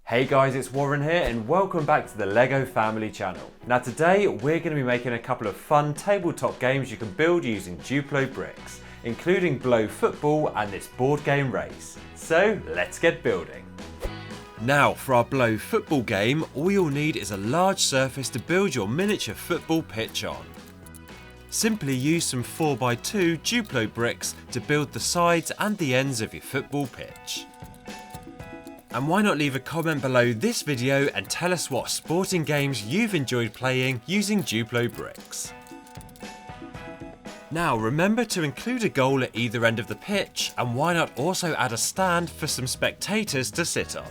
Hey guys, it's Warren here and welcome back to the LEGO family channel. Now today we're going to be making a couple of fun tabletop games you can build using Duplo bricks, including Blow Football and this board game race. So let's get building. Now for our Blow Football game, all you'll need is a large surface to build your miniature football pitch on. Simply use some 4x2 Duplo bricks to build the sides and the ends of your football pitch. And why not leave a comment below this video and tell us what sporting games you've enjoyed playing using Duplo bricks. Now remember to include a goal at either end of the pitch, and why not also add a stand for some spectators to sit on.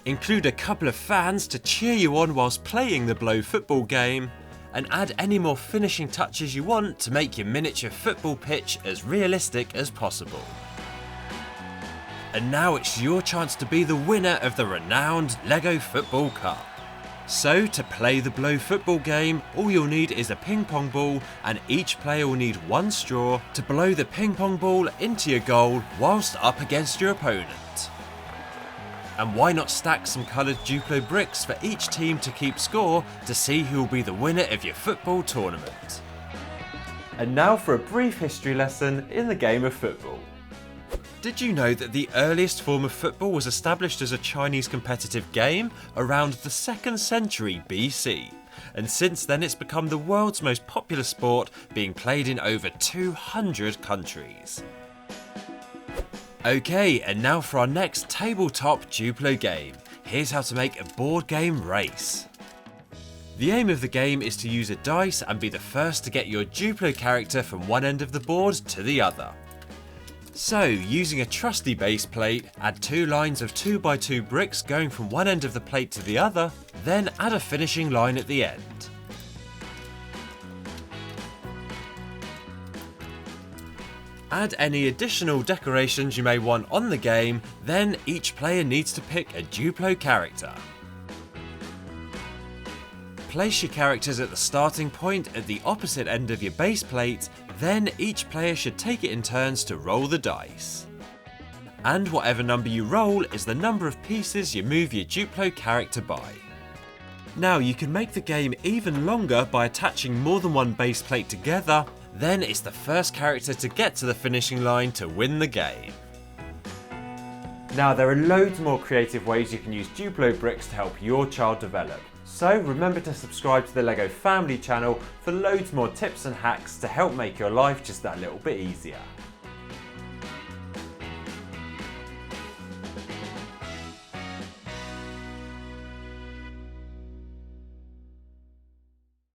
Include a couple of fans to cheer you on whilst playing the Blow Football game, and add any more finishing touches you want to make your miniature football pitch as realistic as possible. And now it's your chance to be the winner of the renowned LEGO Football Cup. So to play the Blow Football game, all you'll need is a ping pong ball, and each player will need one straw to blow the ping pong ball into your goal whilst up against your opponent. And why not stack some coloured Duplo bricks for each team to keep score to see who will be the winner of your football tournament. And now for a brief history lesson in the game of football. Did you know that the earliest form of football was established as a Chinese competitive game around the 2nd century BC? And since then it's become the world's most popular sport, being played in over 200 countries. Okay, and now for our next tabletop Duplo game. Here's how to make a board game race. The aim of the game is to use a dice and be the first to get your Duplo character from one end of the board to the other. So, using a trusty base plate, add 2 lines of 2x2 bricks going from one end of the plate to the other, then add a finishing line at the end. Add any additional decorations you may want on the game, then each player needs to pick a Duplo character. Place your characters at the starting point at the opposite end of your base plate, then each player should take it in turns to roll the dice. And whatever number you roll is the number of pieces you move your Duplo character by. Now you can make the game even longer by attaching more than one base plate together, then it's the first character to get to the finishing line to win the game. Now there are loads more creative ways you can use Duplo bricks to help your child develop. So remember to subscribe to the LEGO family channel for loads more tips and hacks to help make your life just that little bit easier.